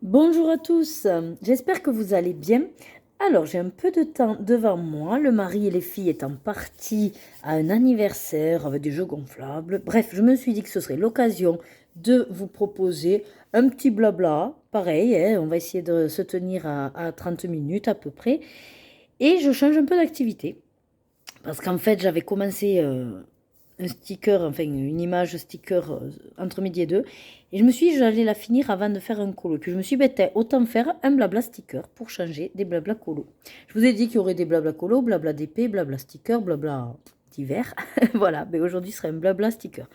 Bonjour à tous, j'espère que vous allez bien. Alors, j'ai un peu de temps devant moi, le mari et les filles étant partis à un anniversaire avec des jeux gonflables. Bref, je me suis dit que ce serait l'occasion de vous proposer un petit blabla. Pareil, hein, on va essayer de se tenir à 30 minutes à peu près. Et je change un peu d'activité. Parce qu'en fait, j'avais commencé un sticker, enfin une image sticker entre midi et deux. Et je me suis dit, j'allais la finir avant de faire un colo. Puis je me suis dit, ben, autant faire un blabla sticker pour changer des blabla colo. Je vous ai dit qu'il y aurait des blabla colo, blabla DP, blabla sticker, blabla divers. Voilà, mais aujourd'hui ce serait un blabla sticker.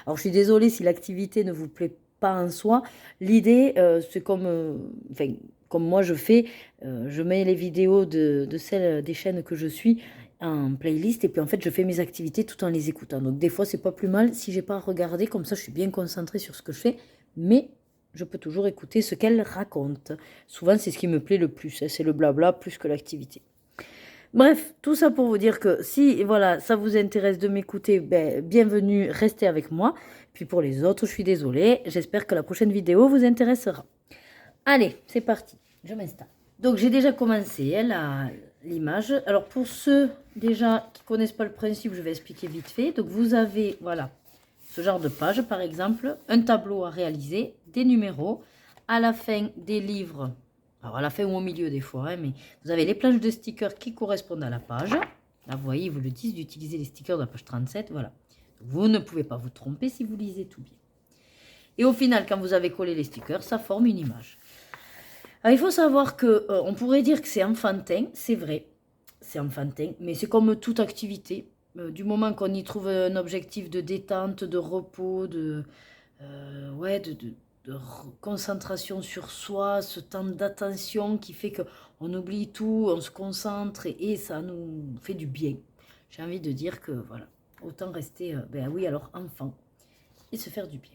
Alors je suis désolée si l'activité ne vous plaît pas en soi. L'idée, c'est comme, enfin, comme moi je fais, je mets les vidéos de celles des chaînes que je suis en playlist et puis en fait je fais mes activités tout en les écoutant. Donc des fois c'est pas plus mal si j'ai pas à regarder, comme ça je suis bien concentrée sur ce que je fais, mais je peux toujours écouter ce qu'elle raconte. Souvent c'est ce qui me plaît le plus, hein, c'est le blabla plus que l'activité. Bref, tout ça pour vous dire que si voilà, ça vous intéresse de m'écouter, ben, bienvenue, restez avec moi. Puis pour les autres, je suis désolée, j'espère que la prochaine vidéo vous intéressera. Allez, c'est parti, je m'installe. Donc j'ai déjà commencé hein, l'image. Alors pour ceux déjà qui ne connaissent pas le principe, je vais expliquer vite fait. Donc vous avez, voilà, ce genre de page par exemple, un tableau à réaliser, des numéros, à la fin des livres, alors à la fin ou au milieu des fois, hein, mais vous avez les planches de stickers qui correspondent à la page. Là vous voyez, ils vous le disent d'utiliser les stickers de la page 37, voilà. Vous ne pouvez pas vous tromper si vous lisez tout bien. Et au final, quand vous avez collé les stickers, ça forme une image. Alors, il faut savoir que on pourrait dire que c'est enfantin, c'est vrai, c'est enfantin, mais c'est comme toute activité. Du moment qu'on y trouve un objectif de détente, de repos, ouais, de concentration sur soi, ce temps d'attention qui fait qu'on oublie tout, on se concentre et ça nous fait du bien. J'ai envie de dire que voilà, autant rester, ben oui, alors enfant et se faire du bien.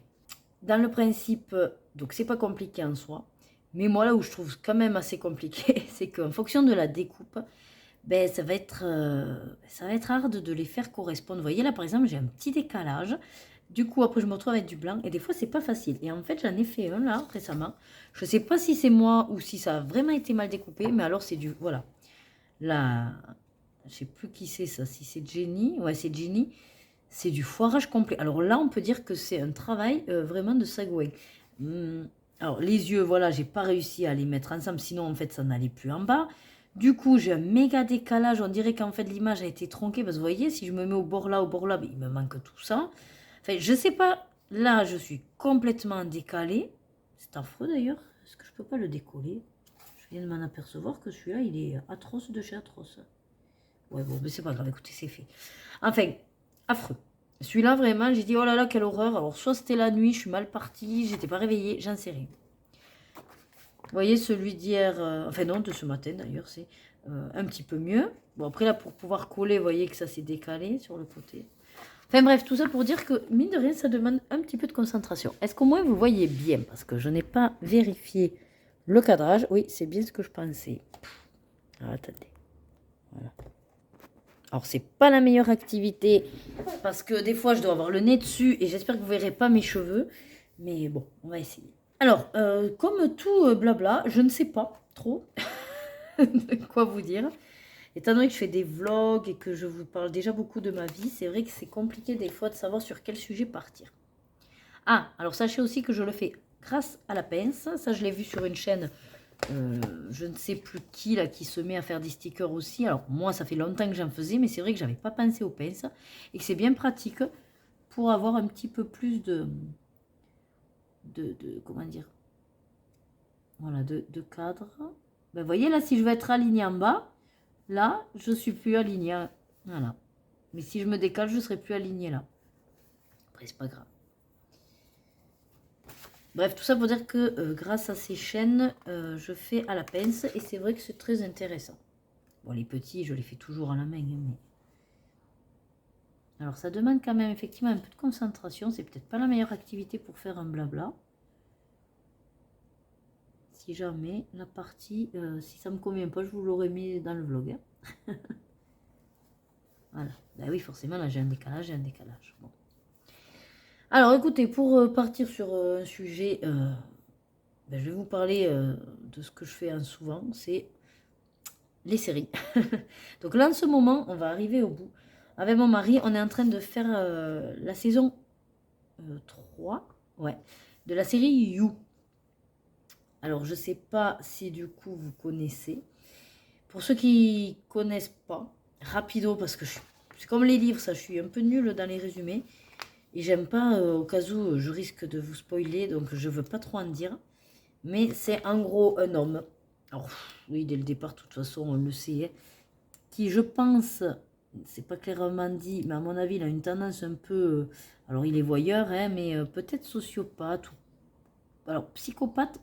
Dans le principe, donc c'est pas compliqué en soi, mais moi là où je trouve quand même assez compliqué, c'est qu'en fonction de la découpe, ben ça va être hard de les faire correspondre. Vous voyez là par exemple j'ai un petit décalage. Du coup après je me retrouve avec du blanc et des fois c'est pas facile. Et en fait j'en ai fait un là récemment. Je sais pas si c'est moi ou si ça a vraiment été mal découpé, mais alors c'est du voilà. Là, je sais plus qui c'est ça, si c'est Jenny, ouais c'est Jenny. C'est du foirage complet. Alors là, on peut dire que c'est un travail vraiment de sagouin. Alors les yeux, voilà, j'ai pas réussi à les mettre ensemble, sinon en fait ça n'allait plus en bas. Du coup, j'ai un méga décalage. On dirait qu'en fait l'image a été tronquée parce que vous voyez, si je me mets au bord là, ben, il me manque tout ça. Enfin, je sais pas. Là, je suis complètement décalée. C'est affreux d'ailleurs. Est-ce que je peux pas le décoller? Je viens de m'en apercevoir que celui-là, il est atroce de chez atroce. Ouais, bon, mais c'est pas grave, écoutez, c'est fait. Enfin, affreux. Celui-là, vraiment, j'ai dit, oh là là, quelle horreur. Alors, soit c'était la nuit, je suis mal partie, j'étais pas réveillée, j'en sais rien. Vous voyez, celui d'hier, enfin non, de ce matin d'ailleurs, c'est un petit peu mieux. Bon, après là, pour pouvoir coller, vous voyez que ça s'est décalé sur le côté. Enfin bref, tout ça pour dire que, mine de rien, ça demande un petit peu de concentration. Est-ce qu'au moins vous voyez bien? Parce que je n'ai pas vérifié le cadrage. Oui, c'est bien ce que je pensais. Alors, attendez. Voilà. Alors, c'est pas la meilleure activité parce que des fois, je dois avoir le nez dessus et j'espère que vous verrez pas mes cheveux. Mais bon, on va essayer. Alors, comme tout blabla, je ne sais pas trop de quoi vous dire. Étant donné que je fais des vlogs et que je vous parle déjà beaucoup de ma vie, c'est vrai que c'est compliqué des fois de savoir sur quel sujet partir. Ah, alors sachez aussi que je le fais grâce à la pince. Ça, je l'ai vu sur une chaîne je ne sais plus qui là qui se met à faire des stickers aussi. Alors moi ça fait longtemps que j'en faisais, mais c'est vrai que j'avais pas pensé aux pinces et que c'est bien pratique pour avoir un petit peu plus de comment dire, voilà, de cadre. Ben, vous voyez là, si je veux être alignée en bas, là je suis plus alignée, voilà. Mais si je me décale, je serai plus alignée là. Après c'est pas grave. Bref, tout ça pour dire que grâce à ces chaînes, je fais à la pince et c'est vrai que c'est très intéressant. Bon, les petits, je les fais toujours à la main. Hein, mais... Alors, ça demande quand même effectivement un peu de concentration. C'est peut-être pas la meilleure activité pour faire un blabla. Si jamais la partie, si ça me convient pas, je vous l'aurais mis dans le vlog. Hein. Voilà. Ben oui, forcément, là j'ai un décalage, Bon. Alors, écoutez, pour partir sur un sujet ben, je vais vous parler de ce que je fais souvent, c'est les séries. Donc là, en ce moment, on va arriver au bout. Avec mon mari, on est en train de faire la saison 3, ouais, de la série You. Alors, je sais pas si du coup vous connaissez. Pour ceux qui connaissent pas, rapido, parce que c'est comme les livres, ça, je suis un peu nulle dans les résumés. Et j'aime pas, au cas où je risque de vous spoiler, donc je veux pas trop en dire. Mais c'est en gros un homme. Alors, oui, dès le départ, de toute façon, on le sait, hein, qui, je pense, c'est pas clairement dit, mais à mon avis, il a une tendance un peu. Alors, il est voyeur, hein, mais peut-être sociopathe. Alors, psychopathe,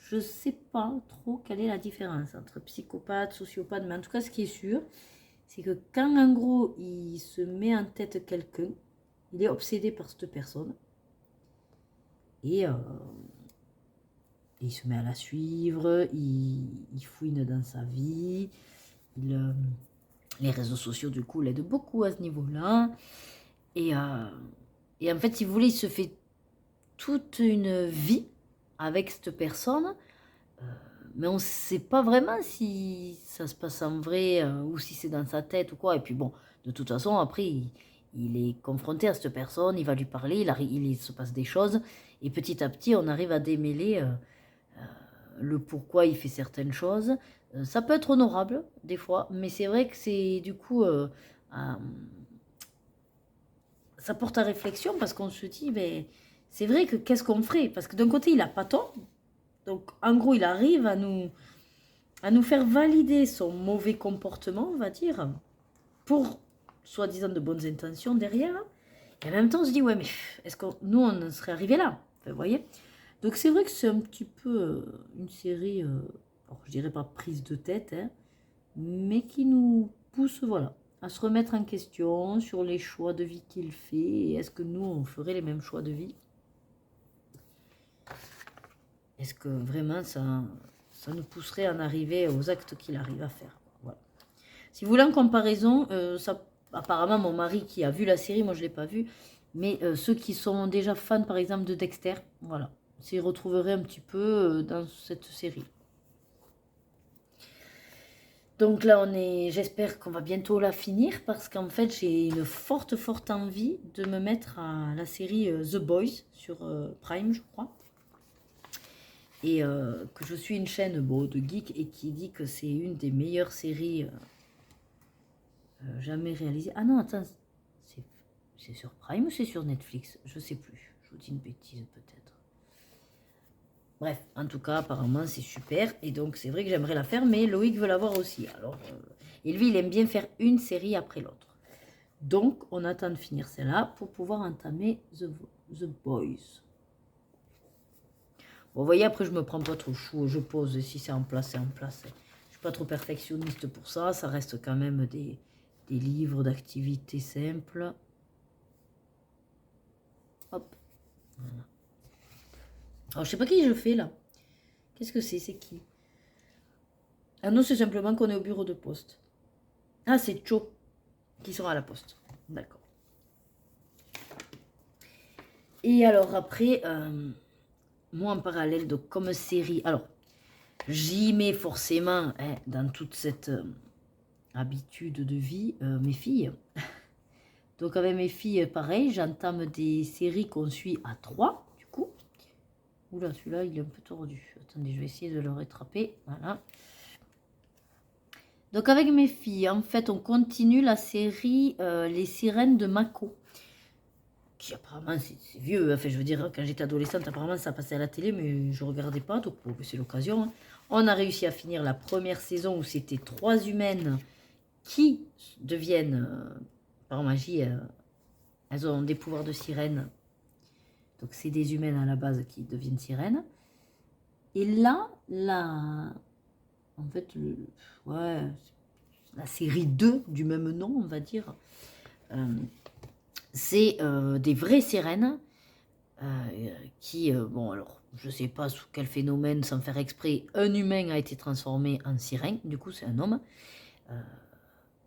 je sais pas trop quelle est la différence entre psychopathe, sociopathe, mais en tout cas, ce qui est sûr, c'est que quand, en gros, il se met en tête quelqu'un, il est obsédé par cette personne. Et il se met à la suivre, il fouine dans sa vie. Les réseaux sociaux, du coup, l'aident beaucoup à ce niveau-là. Et en fait, si vous voulez, il se fait toute une vie avec cette personne. Mais on ne sait pas vraiment si ça se passe en vrai ou si c'est dans sa tête ou quoi. Et puis bon, de toute façon, après, il est confronté à cette personne, il va lui parler, il se passe des choses. Et petit à petit, on arrive à démêler le pourquoi il fait certaines choses. Ça peut être honorable, des fois, mais c'est vrai que c'est du coup... ça porte à réflexion parce qu'on se dit, ben, c'est vrai que qu'est-ce qu'on ferait? Parce que d'un côté, il n'a pas tort. Donc, en gros, il arrive à nous faire valider son mauvais comportement, on va dire, pour soi-disant de bonnes intentions derrière. Et en même temps, on se dit, ouais, mais est-ce que nous, on en serait arrivé là? Enfin, vous voyez? Donc, c'est vrai que c'est un petit peu une série, alors, je dirais pas prise de tête, hein, mais qui nous pousse, voilà, à se remettre en question sur les choix de vie qu'il fait. Et est-ce que nous, on ferait les mêmes choix de vie? Est-ce que vraiment ça nous pousserait à en arriver aux actes qu'il arrive à faire? Voilà. Si vous voulez en comparaison, apparemment mon mari qui a vu la série, moi je ne l'ai pas vue, mais ceux qui sont déjà fans par exemple de Dexter, voilà, s'y retrouveraient un petit peu dans cette série. Donc là, j'espère qu'on va bientôt la finir parce qu'en fait, j'ai une forte envie de me mettre à la série The Boys sur Prime, je crois. Et que je suis une chaîne de geek et qui dit que c'est une des meilleures séries jamais réalisées. Ah non, attends, c'est sur Prime ou c'est sur Netflix? Je sais plus, je vous dis une bêtise peut-être. Bref, en tout cas, apparemment, c'est super. Et donc, c'est vrai que j'aimerais la faire, mais Loïc veut la voir aussi. Alors, et lui, il aime bien faire une série après l'autre. Donc, on attend de finir celle-là pour pouvoir entamer The Boys. Bon, vous voyez, après, je me prends pas trop chou. Je pose. Si c'est en place, c'est en place. Je suis pas trop perfectionniste pour ça. Ça reste quand même des livres d'activités simples. Hop. Voilà. Alors, je sais pas qui je fais là. Qu'est-ce que c'est? C'est qui? Ah non, c'est simplement qu'on est au bureau de poste. Ah, c'est Cho qui sera à la poste. D'accord. Et alors après, moi en parallèle, donc comme série, alors j'y mets forcément dans toute cette habitude de vie mes filles. Donc avec mes filles, pareil, j'entame des séries qu'on suit à 3, du coup. Oula, celui-là, il est un peu tordu. Attendez, je vais essayer de le rattraper. Voilà. Donc avec mes filles, en fait, on continue la série Les Sirènes de Mako. Qui apparemment, c'est vieux. Enfin, je veux dire, quand j'étais adolescente, apparemment, ça passait à la télé, mais je ne regardais pas, donc c'est l'occasion. Hein. On a réussi à finir la première saison où c'était 3 humaines qui deviennent, par magie, elles ont des pouvoirs de sirène. Donc, c'est des humaines à la base qui deviennent sirènes. Et là, en fait, la série 2 du même nom, on va dire, c'est des vraies sirènes qui, bon, alors, je sais pas sous quel phénomène, sans faire exprès, un humain a été transformé en sirène, du coup, c'est un homme.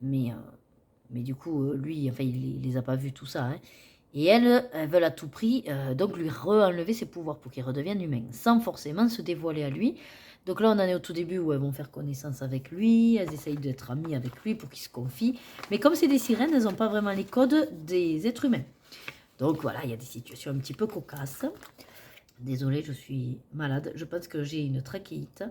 Mais du coup, lui, enfin, il les a pas vus, tout ça. Hein. Et elles veulent à tout prix donc lui re-enlever ses pouvoirs pour qu'il redevienne humain, sans forcément se dévoiler à lui. Donc là, on en est au tout début où elles vont faire connaissance avec lui, elles essayent d'être amies avec lui pour qu'il se confie. Mais comme c'est des sirènes, elles n'ont pas vraiment les codes des êtres humains. Donc voilà, il y a des situations un petit peu cocasses. Désolée, je suis malade. Je pense que j'ai une trachéite.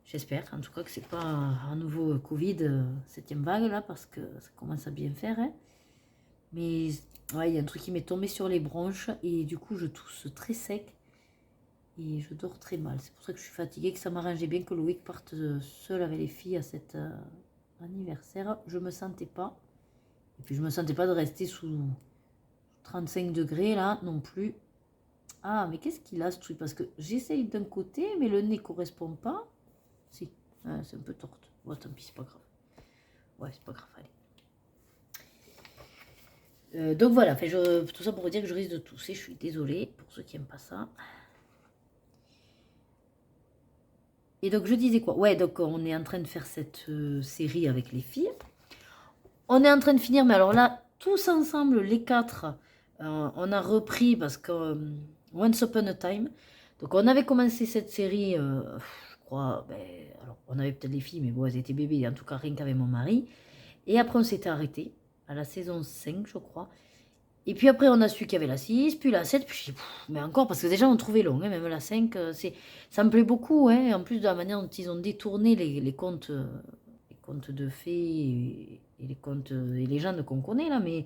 J'espère, en tout cas, que c'est pas un nouveau Covid 7e vague, là, parce que ça commence à bien faire. Hein. Mais ouais, il y a un truc qui m'est tombé sur les bronches et du coup, je tousse très sec et je dors très mal. C'est pour ça que je suis fatiguée, que ça m'arrangeait bien que Loïc parte seul avec les filles à cet anniversaire. Je me sentais pas. Et puis, je me sentais pas de rester sous 35 degrés, là, non plus. Ah, mais qu'est-ce qu'il a, ce truc? Parce que j'essaye d'un côté, mais le nez correspond pas. Si, c'est un peu torte. Bon, tant pis, c'est pas grave. Ouais, c'est pas grave, allez. Donc voilà, tout ça pour vous dire que je risque de tousser. Je suis désolée pour ceux qui n'aiment pas ça. Et donc je disais quoi? Ouais, donc on est en train de faire cette série avec les filles. On est en train de finir, mais alors là, tous ensemble, les 4, on a repris parce que Once Upon a Time. Donc on avait commencé cette série, je crois, alors on avait peut-être les filles, mais bon, elles étaient bébés, en tout cas rien qu'avec mon mari. Et après on s'était arrêté à la saison 5, je crois. Et puis après on a su qu'il y avait la 6, puis la 7, puis je dis, mais encore, parce que déjà on trouvait long, hein, même la 5, ça me plaît beaucoup, hein, en plus de la manière dont ils ont détourné les contes de fées et les contes et légendes qu'on connaît là, mais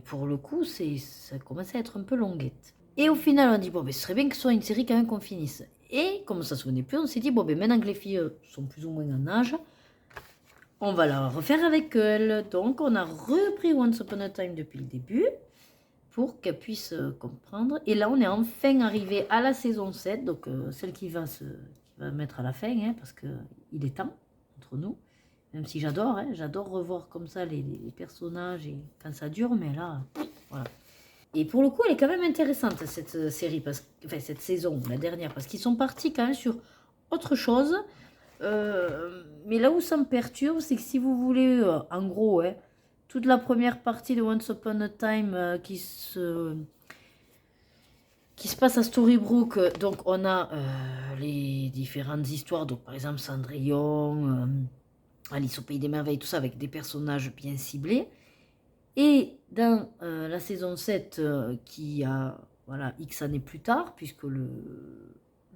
pour le coup, ça commençait à être un peu longuette. Et au final, on a dit, bon, ce serait bien que ce soit une série quand même qu'on finisse. Et comme ça se venait plus, on s'est dit, bon, maintenant que les filles sont plus ou moins en âge, on va la refaire avec elles. Donc, on a repris Once Upon a Time depuis le début pour qu'elles puissent comprendre. Et là, on est enfin arrivé à la saison 7, donc celle qui va mettre à la fin, hein, parce qu'il est temps entre nous. Même si j'adore, hein, j'adore revoir comme ça les personnages et quand ça dure, mais là, voilà. Et pour le coup, elle est quand même intéressante, cette série, enfin cette saison, la dernière, parce qu'ils sont partis quand même sur autre chose. Mais là où ça me perturbe, c'est que si vous voulez, en gros, hein, toute la première partie de Once Upon a Time qui se passe à Storybrooke, donc on a les différentes histoires, donc par exemple Cendrillon, Alice au Pays des Merveilles, tout ça avec des personnages bien ciblés. Et dans la saison 7, qui a voilà, X années plus tard, puisque le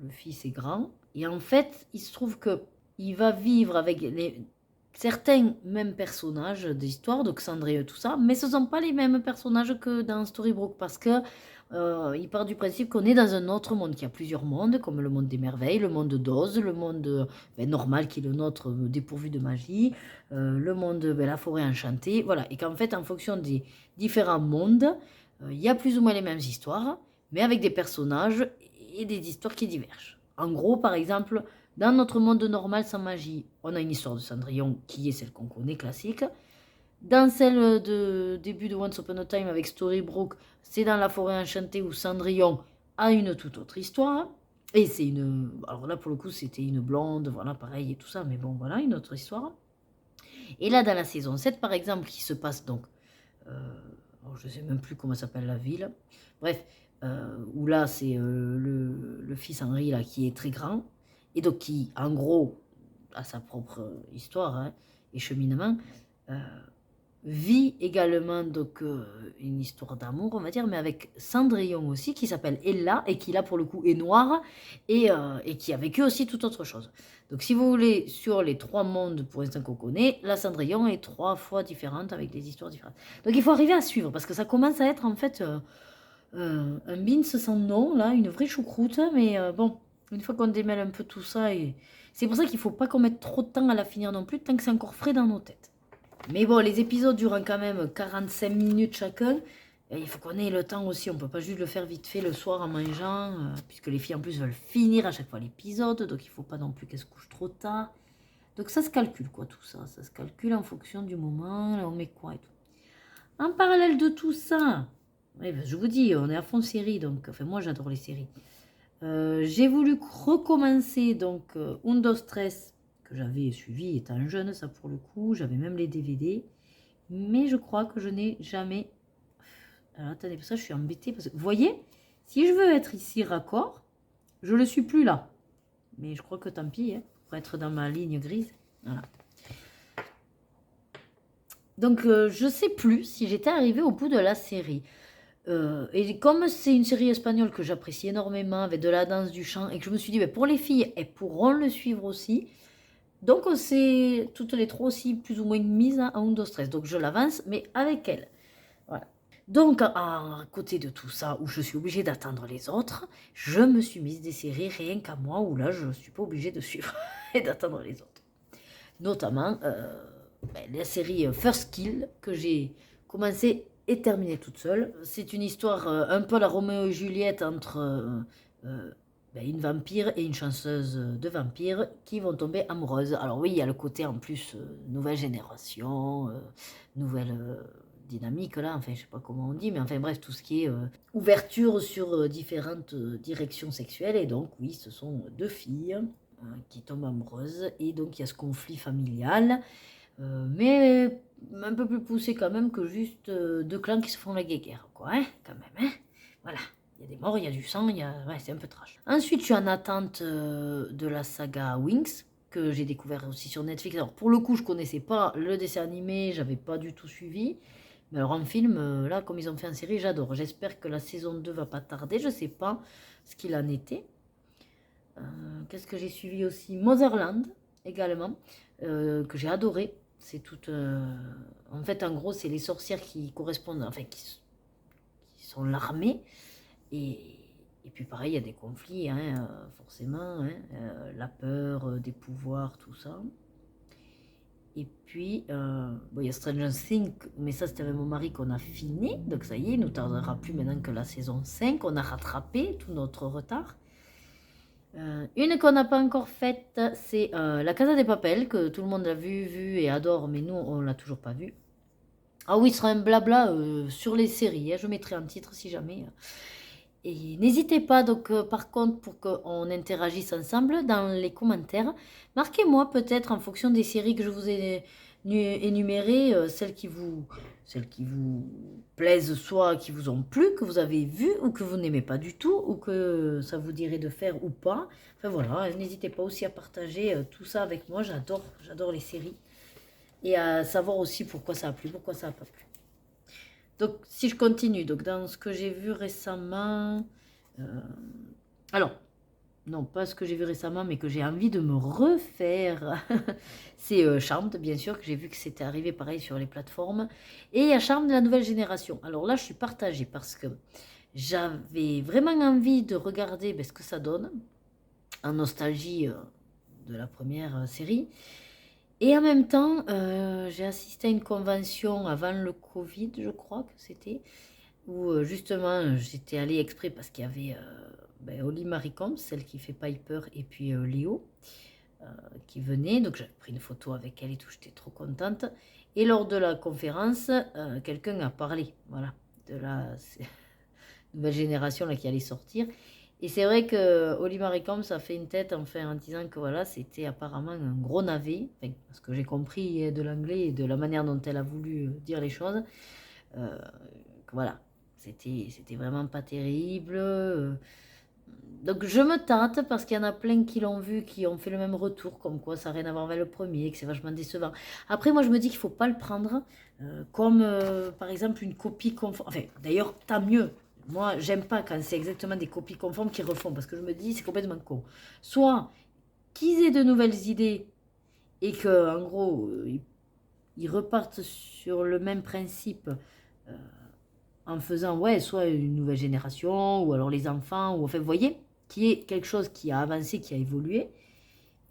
fils est grand, et en fait, il se trouve qu'il va vivre avec certains mêmes personnages d'histoire, donc Cendrillon et tout ça, mais ce ne sont pas les mêmes personnages que dans Storybrooke, parce que il part du principe qu'on est dans un autre monde, qu'il y a plusieurs mondes, comme le monde des merveilles, le monde d'Oz, le monde normal qui est le nôtre, dépourvu de magie, le monde, la forêt enchantée, voilà, et qu'en fait, en fonction des différents mondes, il y a plus ou moins les mêmes histoires, mais avec des personnages et des histoires qui divergent. En gros, par exemple, dans notre monde normal sans magie, on a une histoire de Cendrillon qui est celle qu'on connaît, classique. Dans celle de début de Once Upon a Time avec Storybrooke, c'est dans la forêt enchantée où Cendrillon a une toute autre histoire. Et c'est une... Alors là, pour le coup, c'était une blonde, voilà, pareil et tout ça, mais bon, voilà, une autre histoire. Et là, dans la saison 7, par exemple, qui se passe donc... je ne sais même plus comment s'appelle la ville. Bref, où là, c'est le fils Henri, là, qui est très grand. Et donc, qui, en gros, a sa propre histoire hein, et cheminement. Vit également donc une histoire d'amour, on va dire, mais avec Cendrillon aussi, qui s'appelle Ella, et qui là pour le coup est noire, et qui a vécu aussi toute autre chose. Donc si vous voulez, sur les 3 mondes pour l'instant qu'on connaît, la Cendrillon est 3 fois différente, avec des histoires différentes. Donc il faut arriver à suivre, parce que ça commence à être en fait un beans sans nom, là, une vraie choucroute, mais bon, une fois qu'on démêle un peu tout ça, et c'est pour ça qu'il ne faut pas qu'on mette trop de temps à la finir non plus, tant que c'est encore frais dans nos têtes. Mais bon, les épisodes durent quand même 45 minutes chacun. Et il faut qu'on ait le temps aussi. On ne peut pas juste le faire vite fait le soir en mangeant. Puisque les filles en plus veulent finir à chaque fois l'épisode. Donc il ne faut pas non plus qu'elles se couchent trop tard. Donc ça se calcule quoi tout ça. Ça se calcule en fonction du moment. Là, on met quoi et tout. En parallèle de tout ça. Ouais, ben, je vous dis, on est à fond série. Donc, enfin moi j'adore les séries. J'ai voulu recommencer donc Undo Stress que j'avais suivi étant jeune, ça pour le coup, j'avais même les DVD, mais je crois que je n'ai jamais Alors attendez, pour ça je suis embêtée. Parce que, vous voyez, si je veux être ici raccord, je ne le suis plus là. Mais je crois que tant pis, hein, pour être dans ma ligne grise. Voilà. Donc je ne sais plus si j'étais arrivée au bout de la série. Et comme c'est une série espagnole que j'apprécie énormément, avec de la danse, du chant, et que je me suis dit, pour les filles, elles pourront le suivre aussi. Donc on s'est toutes les trois aussi plus ou moins mises à un dos stress. Donc je l'avance, mais avec elle. Voilà. Donc à côté de tout ça, où je suis obligée d'attendre les autres, je me suis mise des séries rien qu'à moi, où là je ne suis pas obligée de suivre et d'attendre les autres. Notamment la série First Kill, que j'ai commencé et terminée toute seule. C'est une histoire un peu la Roméo et Juliette entre une vampire et une chanteuse de vampires qui vont tomber amoureuses. Alors oui, il y a le côté en plus nouvelle génération, nouvelle dynamique là, enfin je sais pas comment on dit, mais enfin bref, tout ce qui est ouverture sur différentes directions sexuelles. Et donc oui, ce sont deux filles qui tombent amoureuses, et donc il y a ce conflit familial, mais un peu plus poussé quand même que juste deux clans qui se font la guéguerre, quoi, hein, quand même, hein, voilà. Il y a des morts, il y a du sang, ouais, c'est un peu trash. Ensuite, je suis en attente de la saga Wings, que j'ai découvert aussi sur Netflix. Alors, pour le coup, je connaissais pas le dessin animé, j'avais pas du tout suivi. Mais alors, en film, là, comme ils ont fait en série, j'adore. J'espère que la saison 2 va pas tarder. Je sais pas ce qu'il en était. Qu'est-ce que j'ai suivi aussi? Motherland, également, que j'ai adoré. C'est toute... En fait, en gros, c'est les sorcières qui correspondent... Enfin, qui sont l'armée. Et puis pareil, il y a des conflits, hein, forcément, hein, la peur, des pouvoirs, tout ça. Et puis, il y a Stranger Things, mais ça c'était avec mon mari qu'on a fini, donc ça y est, il ne nous tardera plus maintenant que la saison 5, on a rattrapé tout notre retard. Une qu'on n'a pas encore faite, c'est La Casa des Papel, que tout le monde a vu et adore, mais nous on l'a toujours pas vue. Ah oui, ce sera un blabla sur les séries, hein, je mettrai un titre si jamais. Et n'hésitez pas, donc par contre, pour qu'on interagisse ensemble dans les commentaires, marquez-moi peut-être en fonction des séries que je vous ai énumérées, celles qui vous plaisent, soit qui vous ont plu, que vous avez vues, ou que vous n'aimez pas du tout, ou que ça vous dirait de faire ou pas. Enfin voilà, n'hésitez pas aussi à partager tout ça avec moi, j'adore les séries. Et à savoir aussi pourquoi ça a plu, pourquoi ça n'a pas plu. Donc, si je continue, donc dans ce que j'ai vu récemment, alors, non, pas ce que j'ai vu récemment, mais que j'ai envie de me refaire, c'est Charmed, bien sûr, que j'ai vu que c'était arrivé pareil sur les plateformes. Et il y a Charmed de la nouvelle génération. Alors là, je suis partagée parce que j'avais vraiment envie de regarder ce que ça donne, en nostalgie de la première série. Et en même temps, j'ai assisté à une convention avant le Covid, je crois que c'était, où justement j'étais allée exprès parce qu'il y avait Holly Marie Combs, celle qui fait Piper, et puis Léo qui venait. Donc j'avais pris une photo avec elle et tout, j'étais trop contente. Et lors de la conférence, quelqu'un a parlé, voilà, de la nouvelle génération là, qui allait sortir. Et c'est vrai que Holly Marie Combs a fait une tête enfin, en disant que voilà, c'était apparemment un gros navet, enfin, parce que j'ai compris de l'anglais et de la manière dont elle a voulu dire les choses, que voilà, c'était vraiment pas terrible. Donc je me tâte parce qu'il y en a plein qui l'ont vu, qui ont fait le même retour, comme quoi ça n'a rien à voir avec le premier, que c'est vachement décevant. Après, moi je me dis qu'il ne faut pas le prendre comme par exemple une copie conforme. Enfin, d'ailleurs, tant mieux. Moi, j'aime pas quand c'est exactement des copies conformes qui refont, parce que je me dis, c'est complètement con. Soit qu'ils aient de nouvelles idées et qu'en gros, ils repartent sur le même principe en faisant, ouais, soit une nouvelle génération, ou alors les enfants, ou enfin, vous voyez, qui est quelque chose qui a avancé, qui a évolué,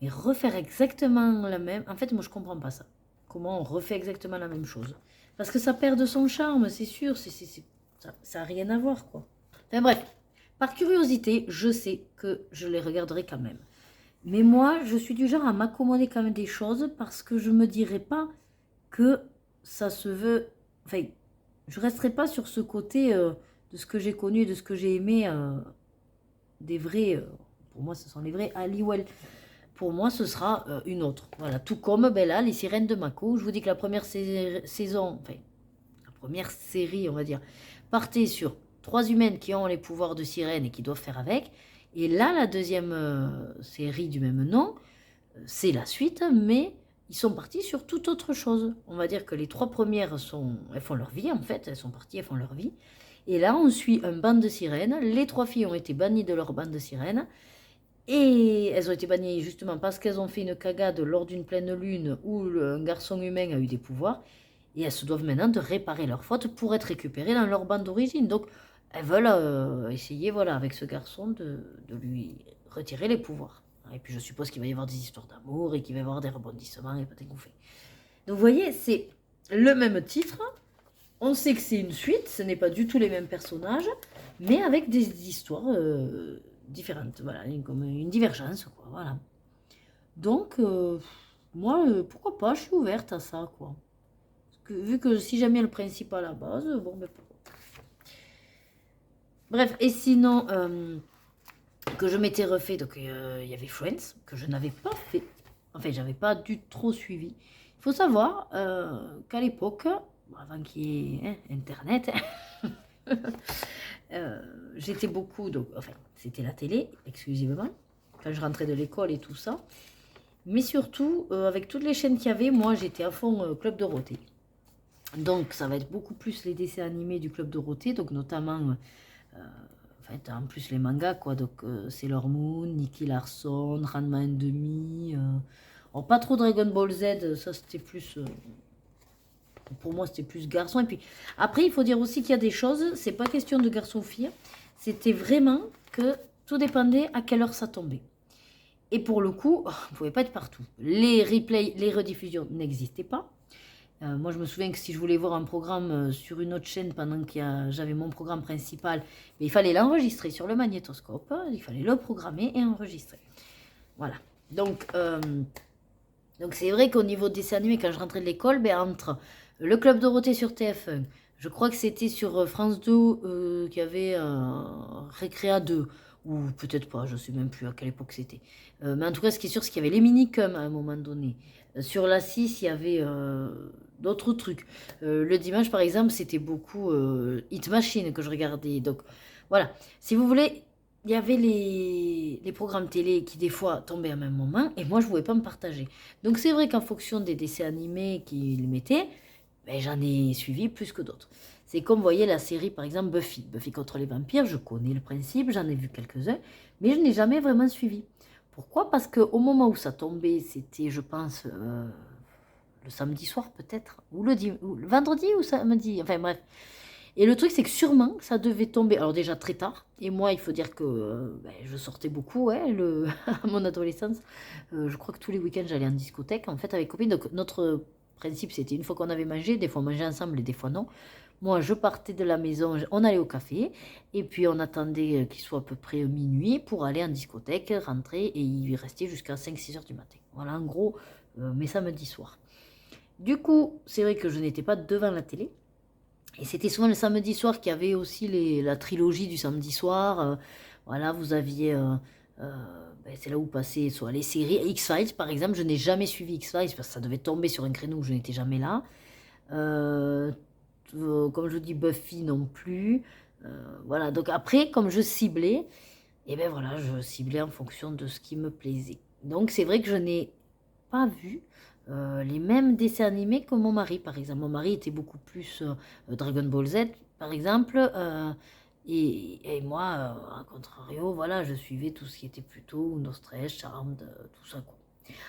mais refaire exactement la même. En fait, moi, je comprends pas ça. Comment on refait exactement la même chose? Parce que ça perd de son charme, c'est sûr, ça n'a rien à voir, quoi. Enfin bref, par curiosité, je sais que je les regarderai quand même. Mais moi, je suis du genre à m'accommoder quand même des choses parce que je me dirais pas que ça se veut... Enfin, je resterai pas sur ce côté de ce que j'ai connu et de ce que j'ai aimé des vrais... pour moi, ce sont les vrais Halliwell. Pour moi, ce sera une autre. Voilà, tout comme là, les Sirènes de Mako. Je vous dis que la première saison... Enfin, la première série, on va dire, partez sur 3 humaines qui ont les pouvoirs de sirène et qui doivent faire avec. Et là, la deuxième série du même nom, c'est la suite, mais ils sont partis sur toute autre chose. On va dire que les 3 premières, elles font leur vie en fait, elles sont parties, elles font leur vie. Et là, on suit un bande de sirènes. Les 3 filles ont été bannies de leur bande de sirènes. Et elles ont été bannies justement parce qu'elles ont fait une cagade lors d'une pleine lune où un garçon humain a eu des pouvoirs. Et elles se doivent maintenant de réparer leurs fautes pour être récupérées dans leur bande d'origine. Donc, elles veulent essayer, voilà, avec ce garçon, de lui retirer les pouvoirs. Et puis, je suppose qu'il va y avoir des histoires d'amour et qu'il va y avoir des rebondissements et peut-être qu'on fait. Donc, vous voyez, c'est le même titre. On sait que c'est une suite, ce n'est pas du tout les mêmes personnages, mais avec des histoires différentes. Voilà, comme une divergence, quoi. Voilà. Donc, moi, pourquoi pas, je suis ouverte à ça, quoi. Vu que si j'aime bien le principe à la base, bon, ben pourquoi. Bref, et sinon, que je m'étais refait, donc il y avait Friends, que je n'avais pas fait. Enfin, j'avais pas du trop suivi. Il faut savoir qu'à l'époque, avant qu'il y ait Internet, j'étais beaucoup, donc, enfin, c'était la télé, exclusivement, quand je rentrais de l'école et tout ça. Mais surtout, avec toutes les chaînes qu'il y avait, moi, j'étais à fond Club Dorothée. Donc, ça va être beaucoup plus les dessins animés du Club Dorothée, donc notamment, en plus les mangas, quoi. Donc, Sailor Moon, Nicky Larson, Ranma 1/2. Pas trop Dragon Ball Z, ça c'était plus. Pour moi, c'était plus garçon. Et puis, après, il faut dire aussi qu'il y a des choses, c'est pas question de garçon ou fille, c'était vraiment que tout dépendait à quelle heure ça tombait. Et pour le coup, on ne pouvait pas être partout. Les replays, les rediffusions n'existaient pas. Moi, je me souviens que si je voulais voir un programme sur une autre chaîne pendant que j'avais mon programme principal, mais il fallait l'enregistrer sur le magnétoscope, il fallait le programmer et enregistrer. Voilà. Donc c'est vrai qu'au niveau des dessins animés, quand je rentrais de l'école, entre le Club Dorothée sur TF1, je crois que c'était sur France 2 qu'il y avait Récréa 2, ou peut-être pas, je ne sais même plus à quelle époque c'était. Mais en tout cas, ce qui est sûr, c'est qu'il y avait les minicums à un moment donné. Sur la 6, il y avait d'autres trucs. Le dimanche, par exemple, c'était beaucoup Hit Machine que je regardais. Donc voilà, si vous voulez, il y avait les programmes télé qui des fois tombaient à même moment et moi je ne pouvais pas me partager. Donc c'est vrai qu'en fonction des dessins animés qu'ils mettaient, j'en ai suivi plus que d'autres. C'est comme vous voyez la série par exemple Buffy. Buffy contre les vampires, je connais le principe, j'en ai vu quelques-uns, mais je n'ai jamais vraiment suivi. Pourquoi? Parce qu'au moment où ça tombait, c'était je pense le samedi soir peut-être, ou le vendredi ou samedi, enfin bref. Et le truc, c'est que sûrement, ça devait tomber, alors déjà très tard, et moi, il faut dire que je sortais beaucoup à mon adolescence. Je crois que tous les week-ends, j'allais en discothèque, en fait, avec copines. Donc, notre principe, c'était une fois qu'on avait mangé, des fois on mangeait ensemble et des fois non. Moi, je partais de la maison, on allait au café, et puis on attendait qu'il soit à peu près minuit pour aller en discothèque, rentrer, et y rester jusqu'à 5-6 heures du matin. Voilà, en gros, mes samedis soirs. Du coup, c'est vrai que je n'étais pas devant la télé. Et c'était souvent le samedi soir qu'il y avait aussi la trilogie du samedi soir. Voilà, vous aviez... c'est là où passaient soit les séries. X-Files, par exemple, je n'ai jamais suivi X-Files parce que ça devait tomber sur un créneau où je n'étais jamais là. Comme je vous dis, Buffy non plus. Voilà, donc après, comme je ciblais, voilà, je ciblais en fonction de ce qui me plaisait. Donc c'est vrai que je n'ai pas vu les mêmes dessins animés que mon mari, par exemple. Mon mari était beaucoup plus Dragon Ball Z, par exemple, et moi, à contrario, voilà, je suivais tout ce qui était plutôt Nostress, Charmed, tout ça, quoi.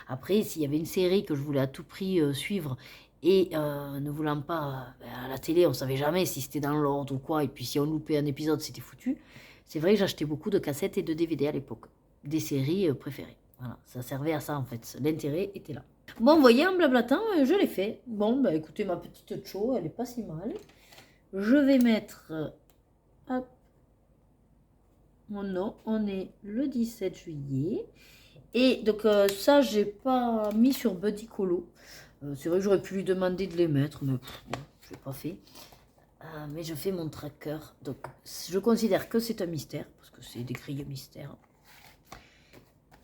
Après, s'il y avait une série que je voulais à tout prix suivre, et ne voulant pas, à la télé, on savait jamais si c'était dans l'ordre ou quoi, et puis si on loupait un épisode, c'était foutu. C'est vrai que j'achetais beaucoup de cassettes et de DVD à l'époque, des séries préférées. Voilà, ça servait à ça en fait, l'intérêt était là. Bon, vous voyez, en blablatant, je l'ai fait. Bon, écoutez, ma petite cho, elle est pas si mal. Je vais mettre... hop. Oh non, on est le 17 juillet. Et donc, ça, j'ai pas mis sur Buddy Colo. C'est vrai que j'aurais pu lui demander de les mettre, mais bon, je l'ai pas fait. Mais je fais mon tracker. Donc, je considère que c'est un mystère, parce que c'est des grilles mystères.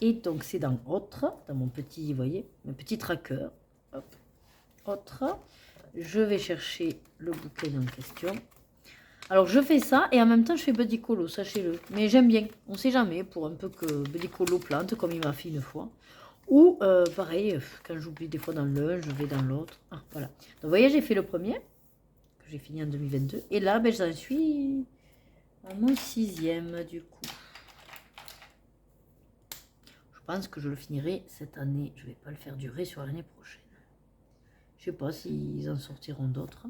Et donc, c'est dans Autre, dans mon petit, vous voyez, mon petit tracker. Hop, Autre. Je vais chercher le bouquin en question. Alors je fais ça et en même temps je fais Buddy Colo, sachez-le. Mais j'aime bien, on sait jamais, pour un peu que Buddy Colo plante, comme il m'a fait une fois. Ou pareil, quand j'oublie des fois dans l'un, je vais dans l'autre. Ah, voilà. Donc vous voyez, j'ai fait le premier, que j'ai fini en 2022. Et là, ben, j'en suis à mon 6e du coup. Je pense que je le finirai cette année. Je ne vais pas le faire durer sur l'année prochaine. Je sais pas s'ils en sortiront d'autres.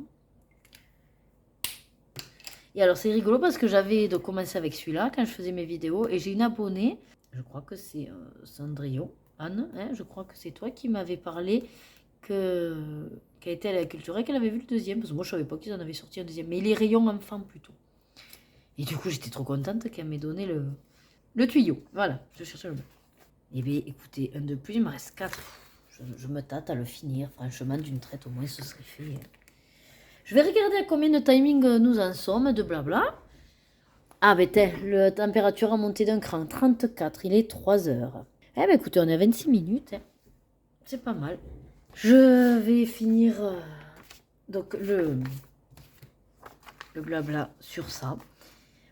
Et alors c'est rigolo parce que j'avais commencé avec celui-là quand je faisais mes vidéos. Et j'ai une abonnée, je crois que c'est Cendrillon, Anne, hein, je crois que c'est toi qui m'avait parlé qu'elle était à la culture et qu'elle avait vu le deuxième. Parce que moi je savais pas qu'ils en avaient sorti un deuxième. Mais les rayons enfants plutôt. Et du coup j'étais trop contente qu'elle m'ait donné le tuyau. Voilà, je cherchais le mot. Eh bien écoutez, un de plus, il me reste 4. Je me tâte à le finir. Franchement, d'une traite au moins ce serait fait. Je vais regarder à combien de timing nous en sommes de blabla. Ah ben la température a monté d'un cran, 34, il est 3 heures. Eh ben écoutez, on est à 26 minutes, hein. C'est pas mal. Je vais finir donc le blabla sur ça.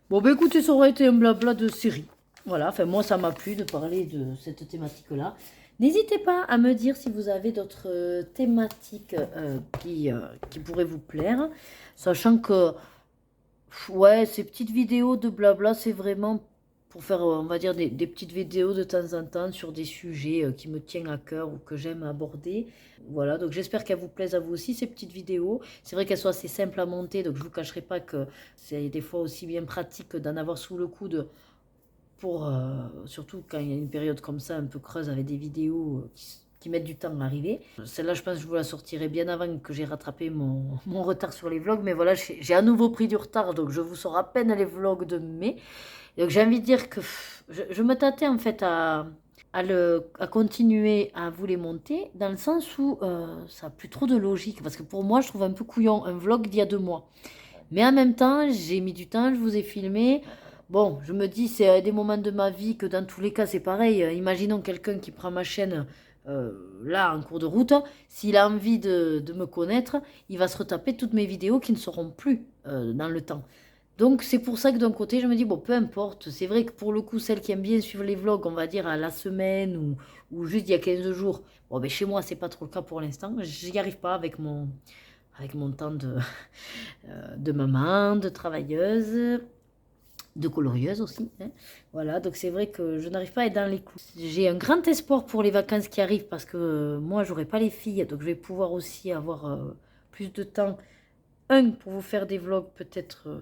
Bon ben écoutez, ça aurait été un blabla de série. Voilà, enfin moi ça m'a plu de parler de cette thématique-là. N'hésitez pas à me dire si vous avez d'autres thématiques qui pourraient vous plaire. Sachant que, ouais, ces petites vidéos de blabla, c'est vraiment pour faire, on va dire, des petites vidéos de temps en temps sur des sujets qui me tiennent à cœur ou que j'aime aborder. Voilà, donc j'espère qu'elles vous plaisent à vous aussi, ces petites vidéos. C'est vrai qu'elles sont assez simples à monter, donc je ne vous cacherai pas que c'est des fois aussi bien pratique d'en avoir sous le coude pour, surtout quand il y a une période comme ça, un peu creuse, avec des vidéos qui mettent du temps à arriver. Celle-là, je pense que je vous la sortirai bien avant que j'ai rattrapé mon retard sur les vlogs. Mais voilà, j'ai à nouveau pris du retard, donc je vous sors à peine les vlogs de mai. Donc j'ai envie de dire que je me tâtais en fait à continuer à vous les monter, dans le sens où ça n'a plus trop de logique. Parce que pour moi, je trouve un peu couillon un vlog d'il y a 2 mois. Mais en même temps, j'ai mis du temps, je vous ai filmé. Bon, je me dis, c'est des moments de ma vie que dans tous les cas, c'est pareil. Imaginons quelqu'un qui prend ma chaîne là, en cours de route. S'il a envie de me connaître, il va se retaper toutes mes vidéos qui ne seront plus dans le temps. Donc, c'est pour ça que d'un côté, je me dis, bon, peu importe. C'est vrai que pour le coup, celles qui aiment bien suivre les vlogs, on va dire à la semaine ou juste il y a 15 jours. Bon, ben, chez moi, c'est pas trop le cas pour l'instant. J'y arrive pas avec mon temps de maman, de travailleuse, de colorieuse aussi, hein. Voilà, donc c'est vrai que je n'arrive pas à être dans les clous. J'ai un grand espoir pour les vacances qui arrivent parce que moi, j'aurai pas les filles, donc je vais pouvoir aussi avoir plus de temps. Pour vous faire des vlogs peut-être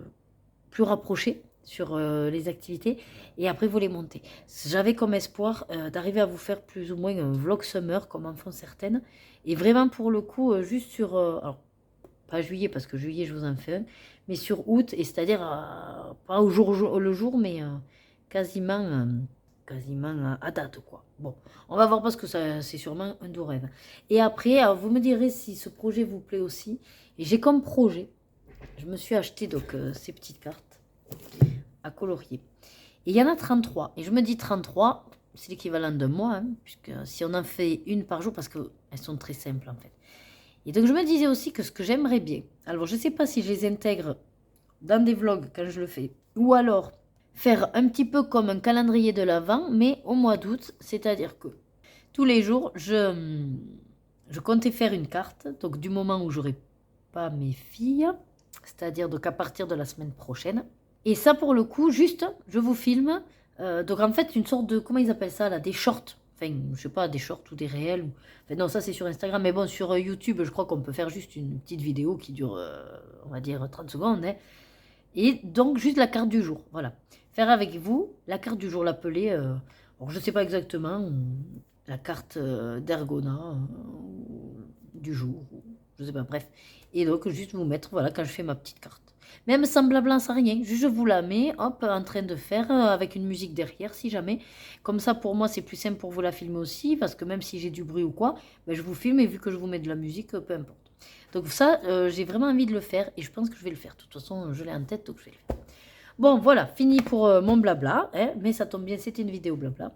plus rapprochés sur les activités et après vous les monter. J'avais comme espoir d'arriver à vous faire plus ou moins un vlog summer comme en font certaines et vraiment pour le coup juste sur alors pas juillet parce que juillet je vous en fais un, mais sur août et c'est-à-dire pas au le jour mais quasiment à date quoi. Bon, on va voir parce que ça c'est sûrement un doux rêve. Et après vous me direz si ce projet vous plaît aussi. Et j'ai comme projet, je me suis acheté donc ces petites cartes à colorier. Et il y en a 33. Et je me dis 33, c'est l'équivalent d'un mois, hein, puisque si on en fait une par jour, parce qu'elles sont très simples en fait. Et donc je me disais aussi que ce que j'aimerais bien, alors je ne sais pas si je les intègre dans des vlogs quand je le fais, ou alors faire un petit peu comme un calendrier de l'Avent, mais au mois d'août, c'est-à-dire que tous les jours, je comptais faire une carte, donc du moment où j'aurai pas mes filles, c'est-à-dire donc à partir de la semaine prochaine. Et ça pour le coup, juste, je vous filme, donc en fait une sorte de, comment ils appellent ça là, des shorts, enfin je sais pas, des shorts ou des réels, enfin non ça c'est sur Instagram, mais bon sur YouTube je crois qu'on peut faire juste une petite vidéo qui dure, on va dire 30 secondes, hein. Et donc juste la carte du jour, voilà. Faire avec vous la carte du jour, l'appeler, alors je sais pas exactement, la carte d'Ergona du jour, je sais pas, bref. Et donc, juste vous mettre, voilà, quand je fais ma petite carte. Même sans blabla, sans rien, juste je vous la mets, hop, en train de faire, avec une musique derrière, si jamais. Comme ça, pour moi, c'est plus simple pour vous la filmer aussi, parce que même si j'ai du bruit ou quoi, ben, je vous filme, et vu que je vous mets de la musique, peu importe. Donc ça, j'ai vraiment envie de le faire, et je pense que je vais le faire. De toute façon, je l'ai en tête, donc je vais le faire. Bon, voilà, fini pour mon blabla, hein, mais ça tombe bien, c'était une vidéo blabla.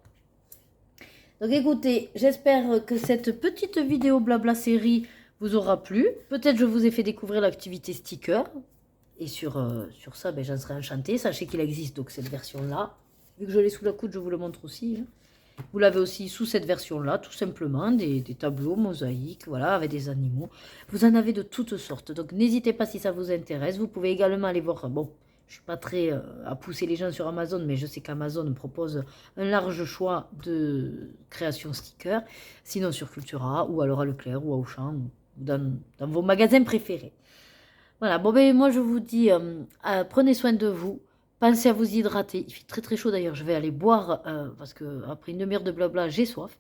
Donc écoutez, j'espère que cette petite vidéo blabla série vous aura plu. Peut-être je vous ai fait découvrir l'activité sticker. Et sur ça, ben, j'en serais enchantée. Sachez qu'il existe donc cette version-là. Vu que je l'ai sous la coude, je vous le montre aussi. Hein. Vous l'avez aussi sous cette version-là, tout simplement, des tableaux mosaïques, voilà, avec des animaux. Vous en avez de toutes sortes. Donc n'hésitez pas si ça vous intéresse. Vous pouvez également aller voir, bon, je ne suis pas très à pousser les gens sur Amazon, mais je sais qu'Amazon propose un large choix de création stickers. Sinon sur Cultura, ou alors à Leclerc, ou à Auchan, ou dans vos magasins préférés. Voilà, bon ben moi je vous dis, prenez soin de vous, pensez à vous hydrater, il fait très très chaud d'ailleurs, je vais aller boire, parce que après une demi-heure de blabla, j'ai soif.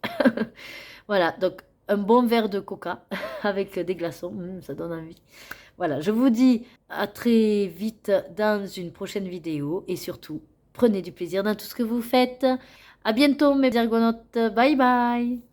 Voilà, donc un bon verre de coca avec des glaçons, ça donne envie. Voilà, je vous dis à très vite dans une prochaine vidéo, et surtout, prenez du plaisir dans tout ce que vous faites. À bientôt mes argonautes, bye bye.